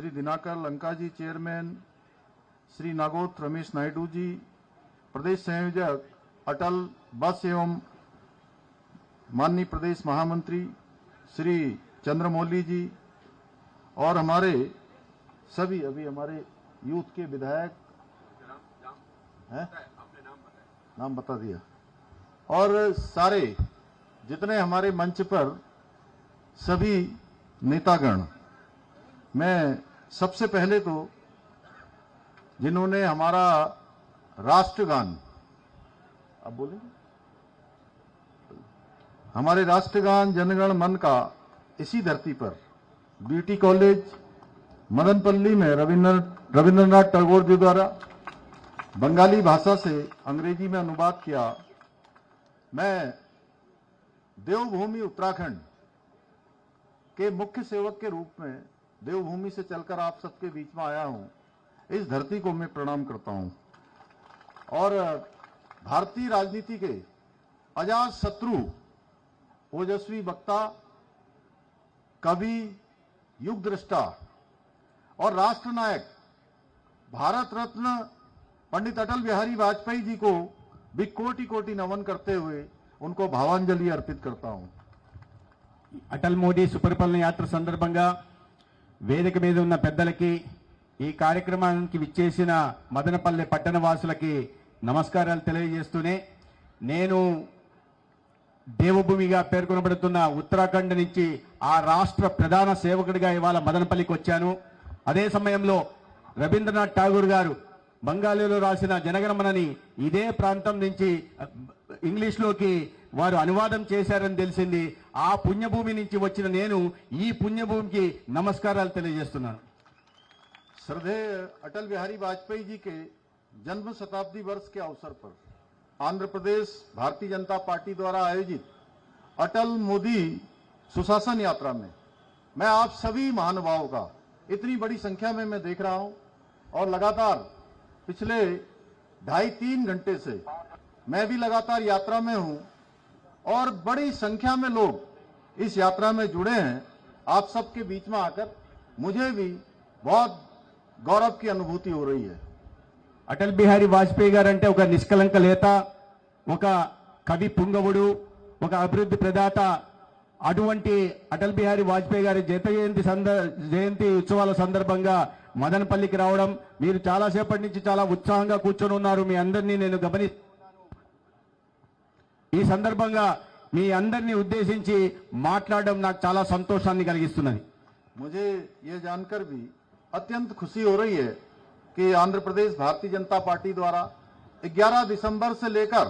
श्री दिनाकर लंका जी chairman, Shri नागोत Ramesh Naidu ji, प्रदेश संयोजक अटल बस एवं माननीय प्रदेश महामंत्री श्री चंद्रमौली जी, और हमारे सभी अभी हमारे यूथ के विधायक हैं, नाम बता दिया, और सारे जितने हमारे मंच पर सभी नेतागण। मैं सबसे पहले तो जिन्होंने हमारा राष्ट्रगान, अब बोलेंगे, हमारे राष्ट्रगान जनगण मन का इसी धरती पर बीटी कॉलेज मदनपल्ली में रविंद्रनाथ टैगोर जी द्वारा बंगाली भाषा से अंग्रेजी में अनुवाद किया। मैं देवभूमि उत्तराखंड के मुख्य सेवक के रूप में देवभूमि से चलकर आप सबके बीच में आया हूं। इस धरती को मैं प्रणाम करता हूं और भारतीय राजनीति के अजात शत्रु, ओजस्वी वक्ता, कवि, युग दृष्टा और राष्ट्रनायक भारत रत्न पंडित अटल बिहारी वाजपेयी जी को भी कोटि कोटि नमन करते हुए उनको भावांजलि अर्पित करता हूं। అటల్ మోడీ సుపరిపాలన యాత్ర సందర్భంగా వేదిక మీద ఉన్న పెద్దలకి, ఈ కార్యక్రమానికి విచ్చేసిన మదనపల్లె పట్టణ వాసులకి నమస్కారాలు తెలియజేస్తూనే, నేను దేవభూమిగా పేర్కొనబడుతున్న ఉత్తరాఖండ్ నుంచి ఆ రాష్ట్ర ప్రధాన సేవకుడిగా ఇవాళ మదనపల్లికి వచ్చాను. అదే సమయంలో రవీంద్రనాథ్ ఠాగూర్ గారు బంగాలీలో రాసిన జనగణమనని ఇదే ప్రాంతం నుంచి ఇంగ్లీష్లోకి వారు అనువాదం చేశారని తెలిసింది. ఆ పుణ్యభూమి నుంచి వచ్చిన నేను ఈ పుణ్యభూమికి నమస్కారాలు తెలియజేస్తున్నాను. श्रद्धेय अटल बिहारी वाजपेयी जी के जन्म शताब्दी वर्ष के अवसर पर आंध्र प्रदेश भारतीय जनता पार्टी द्वारा आयोजित अटल मोदी सुशासन यात्रा में मैं आप सभी महानुभावों का इतनी बड़ी संख्या में मैं देख रहा हूं और लगातार पिछले 2.5-3 घंटे से मैं भी लगातार यात्रा में हूं और बड़ी संख्या में लोग इस यात्रा में जुड़े हैं। आप सबके बीच में आकर मुझे भी बहुत गौरव की अनुभूति हो रही है। అటల్ బిహారీ వాజ్పేయి గారు అంటే ఒక నిష్కలంక నేత, ఒక కవి పుంగవుడు, ఒక అభివృద్ధి ప్రదాత. అటువంటి అటల్ బిహారీ వాజ్పేయి గారి జయంతి ఉత్సవాల సందర్భంగా మదనపల్లికి రావడం, మీరు చాలాసేపటి నుంచి చాలా ఉత్సాహంగా కూర్చొని ఉన్నారు. మీ అందరినీ నేను గమనిస్తున్నాను. ఈ సందర్భంగా మీ అందరినీ ఉద్దేశించి మాట్లాడడం నాకు చాలా సంతోషాన్ని కలిగిస్తున్నది. मुझे ये जानकर भी अत्यंत खुशी हो रही है कि आंध्र प्रदेश भारतीय जनता पार्टी द्वारा 11 दिसंबर से लेकर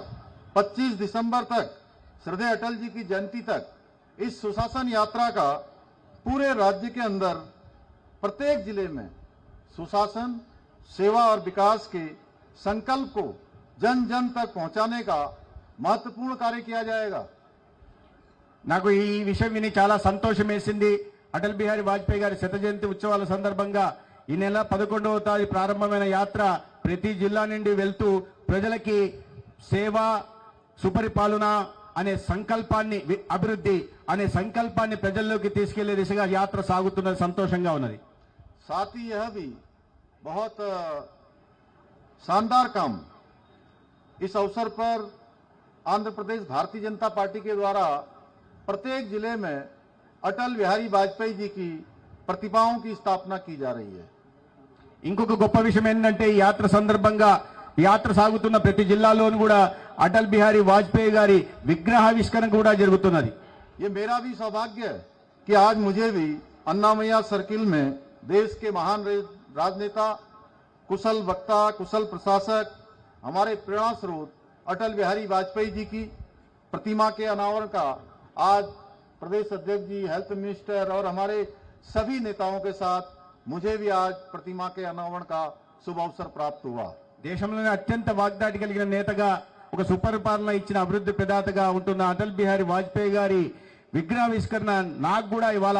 25 दिसंबर तक श्रद्धेय अटल जी की जयंती तक इस सुशासन यात्रा का पूरे राज्य के अंदर प्रत्येक जिले में सुशासन, सेवा और विकास के संकल्प को जन जन तक पहुंचाने का महत्वपूर्ण कार्य किया जाएगा। నాకు ఈ విషయం విని చాలా సంతోషం వేసింది. అటల్ బిహారీ వాజ్పేయి గారి శత జయంతి ఉత్సవాల సందర్భంగా ఈ నెల 11వ తారీఖు ప్రారంభమైన యాత్ర ప్రతి జిల్లా నుండి వెళ్తూ ప్రజలకి సేవ, సుపరిపాలన అనే సంకల్పాన్ని, అభివృద్ధి అనే సంకల్పాన్ని ప్రజల్లోకి తీసుకెళ్లే దిశగా యాత్ర సాగుతున్నది. సంతోషంగా ఉన్నది. साथ ही यह भी बहुत शानदार काम इस अवसर पर आंध्र प्रदेश भारतीय जनता पार्टी के द्वारा प्रत्येक जिले में अटल बिहारी वाजपेयी जी की प्रतिमाओं की स्थापना की जा रही है। ఇంకొక గొప్ప విషయం ఏంటంటే ఈ యాత్ర సందర్భంగా యాత్ర సాగుతున్న ప్రతి జిల్లాలోనూ కూడా అటల్ బిహారీ వాజ్పేయి గారి విగ్రహావిష్కరణ కూడా జరుగుతున్నది. ये मेरा भी सौभाग्य है कि आज मुझे भी अन्नामैया सर्किल में देश के महान राजनेता, कुशल वक्ता, कुशल प्रशासक, हमारे प्रेरणा स्रोत अटल बिहारी वाजपेयी जी की प्रतिमा के अनावरण का आज प्रदेश अध्यक्ष जी, हेल्थ मिनिस्टर और हमारे सभी नेताओं के साथ मुझे भी आज प्रतिमा के अनावरण का शुभ अवसर प्राप्त हुआ। దేశంలోనే అత్యంత వాగ్దాటి కలిగిన నేతగా, ఒక సుపరిపాలన ఇచ్చిన అభివృద్ధి ప్రదాతగా ఉంటున్న అటల్ బిహారీ వాజ్పేయి గారి విగ్రహావిష్కరణ నాకు కూడా ఇవాళ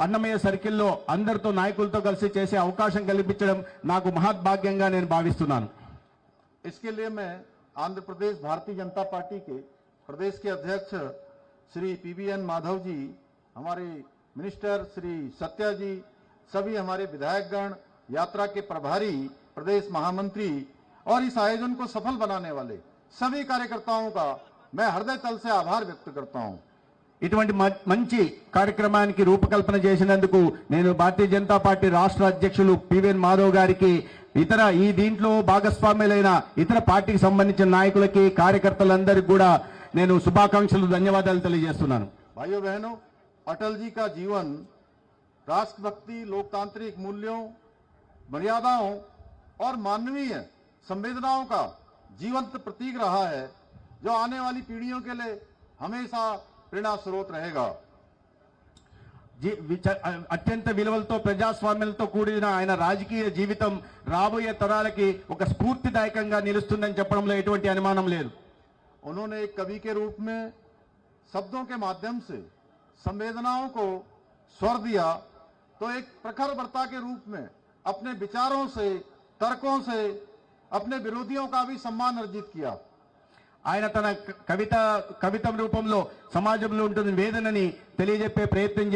అన్నమయ్య సర్కిల్లో అందరితో, నాయకులతో కలిసి చేసే అవకాశం కల్పించడం నాకు మహద్భాగ్యంగా నేను భావిస్తున్నాను. इसके लिए मैं आंध्र प्रदेश भारतीय जनता पार्टी के प्रदेश के अध्यक्ष श्री PVN माधव जी, हमारे मिनिस्टर श्री सत्या जी, सभी हमारे विधायकगण, यात्रा के प्रभारी, प्रदेश महामंत्री और इस आयोजन को सफल बनाने वाले सभी कार्यकर्ताओं का मैं हृदय तल से आभार व्यक्त करता हूं। ఇటువంటి మంచి కార్యక్రమానికి రూపకల్పన చేసినందుకు నేను భారతీయ జనతా పార్టీ రాష్ట్ర అధ్యక్షులు పివిఎన్ మాధవ్ గారికి, ఇతర ఈ దీంట్లో భాగస్వాములైన ఇతర పార్టీకి సంబంధించిన నాయకులకి, కార్యకర్తలందరికీ కూడా నేను శుభాకాంక్షలు, ధన్యవాదాలు తెలియజేస్తున్నాను। भाइयों बहनों, अटल जी का जीवन राष्ट्रभक्ति, लोकतांत्रिक मूल्यों, मर्यादाओं और मानवीय संवेदनाओं का जीवंत प्रतीक रहा है, जो आने वाली पीढ़ियों के लिए हमेशा प्रेरणा स्रोत रहेगा। అత్యంత విలువలతో, ప్రజాస్వామ్యంతో కూడిన ఆయన రాజకీయ జీవితం రాబోయే తరాలకి ఒక స్ఫూర్తిదాయకంగా నిలుస్తుందని చెప్పడంలో ఎటువంటి అనుమానం లేదు। उन्होंने एक कवि के रूप में शब्दों के माध्यम से संवेदनाओं को स्वर दिया, तो एक प्रखर वक्ता के रूप में अपने विचारों से, तर्कों से अपने विरोधियों का भी सम्मान अर्जित किया। ఆయన తన కవిత రూపంలో సమాజంలో ఉంటున్న వేదనని తెలియజెప్పే ప్రయత్నం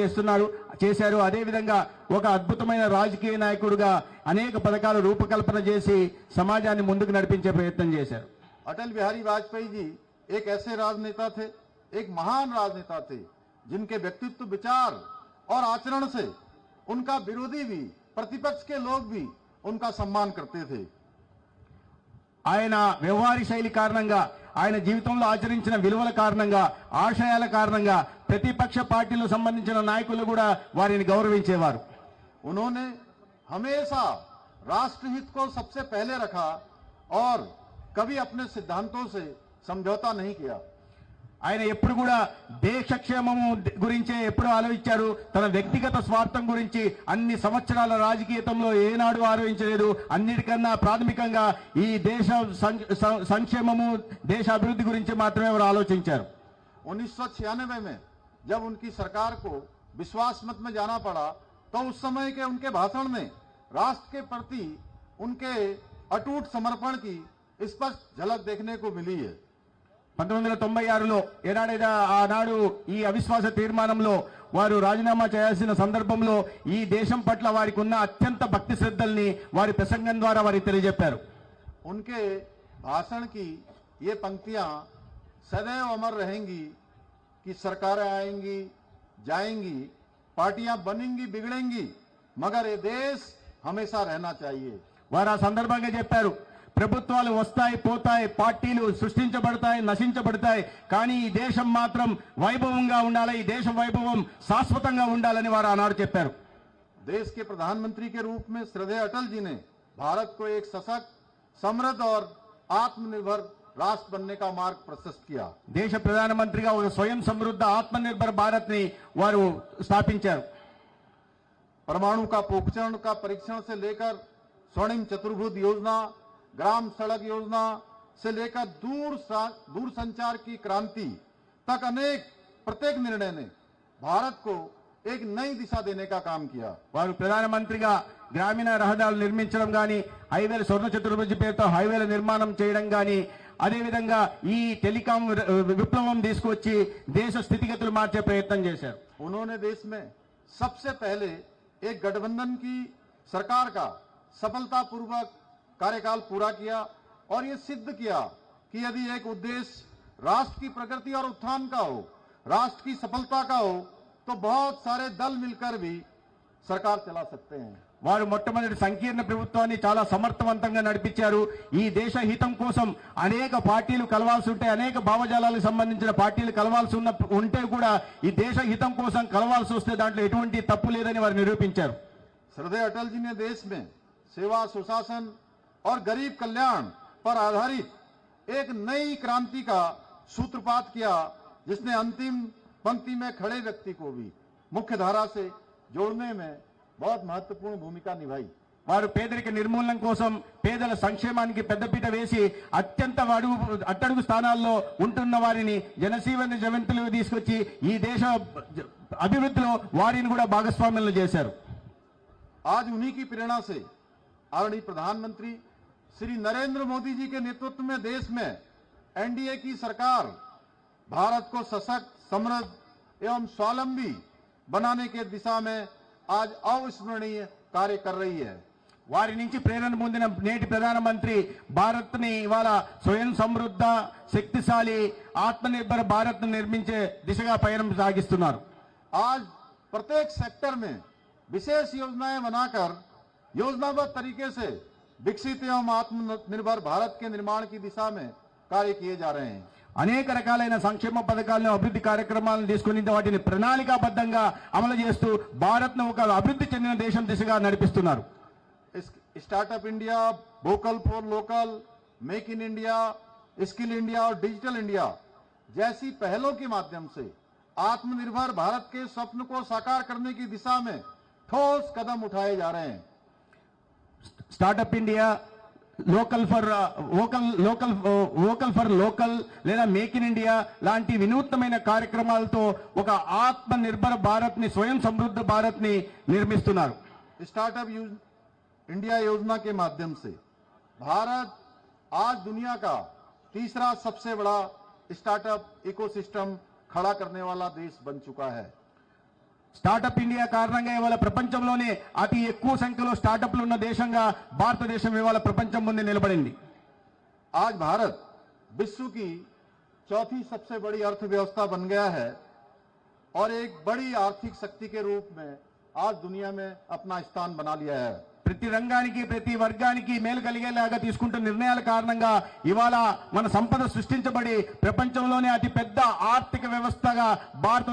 చేశారు। అదేవిధంగా ఒక అద్భుతమైన రాజకీయ నాయకుడిగా అనేక పథకాలు రూపకల్పన చేసి సమాజాన్ని ముందుకు నడిపించే ప్రయత్నం చేశారు। अटल बिहारी वाजपेयी जी एक ऐसे राजनेता थे, एक महान राजनेता थे, जिनके व्यक्तित्व, विचार और आचरण से उनका विरोधी भी, प्रतिपक्ष के लोग भी उनका सम्मान करते थे। ఆయన వ్యవహార శైలి కారణంగా, ఆయన జీవితంలో ఆచరించిన విలువల కారణంగా, ఆశయాల కారణంగా ప్రతిపక్ష పార్టీలకు సంబంధించిన నాయకులు కూడా వారిని గౌరవించేవారు। उन्होंने हमेशा राष्ट्रहित को सबसे पहले रखा और कभी अपने सिद्धांतों से समझौता नहीं किया। ఆయన ఎప్పుడు కూడా దేశక్షేమము గురించే ఎప్పుడు ఆలోచించారు, తన వ్యక్తిగత స్వార్థం గురించి అన్ని సంవత్సరాల రాజకీయంలో ఏనాడు ఆలోచించలేదు। అన్నిటికన్నా ప్రాథమికంగా ఈ దేశ సంక్షేమము, దేశ అభివృద్ధి గురించి మాత్రమే వారు ఆలోచించారు। 1996 में जब उनकी सरकार को विश्वास मत में जाना पड़ा, तो उस समय के उनके भाषण में राष्ट्र के प्रति उनके अटूट समर्पण की स्पष्ट झलक देखने को मिली है। 1996లో ఏనాడైనా ఆనాడు ఈ అవిశ్వాస తీర్మానంలో వారు రాజీనామా చేయాల్సిన సందర్భంలో ఈ దేశం పట్ల వారికి ఉన్న అత్యంత భక్తి శ్రద్ధల్ని వారి ప్రసంగం ద్వారా వారికి తెలియజెప్పారు। उनके भाषण की ये पंक्तियां सदैव अमर रहेंगी कि सरकारें आएंगी, जाएंगी, पार्टियां बनेंगी, बिगड़ेंगी, मगर ये देश हमेशा रहना चाहिए। వారు ఆ సందర్భంగా చెప్పారు, ప్రభుత్వాలు వస్తాయి, పోతాయి, పార్టీలు సృష్టించబడతాయి, నశించబడతాయి, కానీ ఈ దేశం మాత్రం వైభవంగా ఉండాలి, ఈ దేశ వైభవం శాశ్వతంగా ఉండాలని వారు ఆనాడు చెప్పారు। देश के प्रधानमंत्री के रूप में श्रद्धेय अटल जी ने भारत को एक सशक्त, समृद्ध और आत्मनिर्भर राष्ट्र बनने का मार्ग प्रशस्त किया। దేశ ప్రధానమంత్రిగా ఒక స్వయం సమృద్ధ ఆత్మనిర్భర భారత్ ని వారు స్థాపించారు। परमाणु का पोखरण का परीक्षण से लेकर स्वर्णिम चतुर्भुज योजना, ग्राम सड़क योजना से लेकर दूर संचार की क्रांति तक प्रत्येक निर्णय ने भारत को एक नई दिशा देने का काम किया। వారు ప్రధానమంత్రిగా గ్రామీణ రహదారులు నిర్మించడం గాని, హైవేల స్వర్ణ చతుర్భుజ పేరుతో హైవేల నిర్మాణం చేయడం గాని, అదేవిధంగా ఈ టెలికాం విప్లవం తీసుకొచ్చి దేశ స్థితిగతులు మార్చే ప్రయత్నం చేశారు। उन्होंने देश में सबसे पहले एक गठबंधन की सरकार का सफलतापूर्वक कार्यकाल पूरा किया और ये सिद्ध किया कि यदि एक उद्देश्य राष्ट्र की प्रगति और उत्थान का हो, राष्ट्र की सफलता का हो, तो बहुत सारे दल मिलकर भी सरकार चला सकते हैं। వారు మొట్టమొదటి సంకీర్ణ ప్రభుత్వాన్ని చాలా సమర్థవంతంగా నడిపించారు। ఈ దేశ హితం కోసం అనేక పార్టీలు కలవాల్సి ఉంటే, అనేక భావజాలాలకు సంబంధించిన పార్టీలు కలవాల్సి ఉంటే కూడా ఈ దేశ హితం కోసం కలవాల్సి వస్తే దాంట్లో ఎటువంటి తప్పు లేదని వారు నిరూపించారు। श्रद्धेय अटल जी ने देश में सेवा, सुशासन और गरीब कल्याण पर आधारित एक नई क्रांति का सूत्रपात किया, जिसने अंतिम पंक्ति में खड़े व्यक्ति को भी मुख्य धारा से जोड़ने में बहुत महत्वपूर्ण भूमिका निभाई। వారు పేదరిక నిర్మూలన కోసం, పేదల సంక్షేమానికి పెద్దపీట వేసి అత్యంత అట్టడుగు స్థానాల్లో ఉంటున్న వారిని జనజీవన జవంతులు తీసుకొచ్చి ఈ దేశ అభివృద్ధిలో వారిని కూడా భాగస్వామ్యం చేశారు। आज उन्हीं की प्रेरणा से आदरणीय प्रधानमंत्री श्री नरेंद्र मोदी जी के नेतृत्व में देश में एनडीए की सरकार भारत को सशक्त, समृद्ध एवं स्वावलंबी बनाने के दिशा में आज अविस्मरणीय कार्य कर रही है। వారి నుంచి ప్రేరణ పొందిన నేటి ప్రధానమంత్రి భారత్ ని ఇవాళ స్వయం సమృద్ధ శక్తిశాలి ఆత్మనిర్భర భారత్ ను నిర్మించే దిశగా పయనం సాగిస్తున్నారు. आज प्रत्येक सेक्टर में विशेष योजनाएं बनाकर योजनाबद्ध तरीके से विकसित एवं आत्मनिर्भर भारत के निर्माण की दिशा में कार्य किए जा रहे हैं। అనేక రకాలైన సంక్షేమ పథకాలను అభివృద్ధి కార్యక్రమాలను తీసుకుని వాటిని ప్రణాళికాబద్ధంగా అమలు చేస్తూ భారత్ ను ఒక అభివృద్ధి చెందిన దేశం దిశగా నడిపిస్తున్నారు. Startup India, vocal for local, make in India, skill India और डिजिटल इंडिया जैसी पहलों के माध्यम से आत्मनिर्भर भारत के स्वप्न को साकार करने की दिशा में ठोस कदम उठाए जा रहे हैं। Startup India, local for local లేదా మేక్ ఇన్ ఇండియా లాంటి వినూత్నమైన కార్యక్రమాలతో ఒక ఆత్మ నిర్భర భారత్ ని స్వయం సమృద్ధ భారత్ ని నిర్మిస్తున్నారు. स्टार्टअप इंडिया योजना के माध्यम से भारत आज दुनिया का तीसरा सबसे बड़ा स्टार्टअप इकोसिस्टम खड़ा करने वाला देश बन चुका है। స్టార్టప్ ఇండియా కారణంగా ఇవాళ ప్రపంచంలోనే అతి ఎక్కువ సంఖ్యలో స్టార్టప్లు ఉన్న దేశంగా భారతదేశం ఇవాళ ప్రపంచం ముందు నిలబడింది. आज भारत विश्व की चौथी सबसे बड़ी अर्थव्यवस्था बन गया है और एक बड़ी आर्थिक शक्ति के रूप में आज दुनिया में अपना स्थान बना लिया है। ప్రతి రంగానికి ప్రతి వర్గానికి మేలు కలిగేలాగా తీసుకుంటున్న నిర్ణయాల కారణంగా ఇవాళ మన సంపద సృష్టించబడి ప్రపంచంలోనే అతి పెద్ద ఆర్థిక వ్యవస్థగా భారత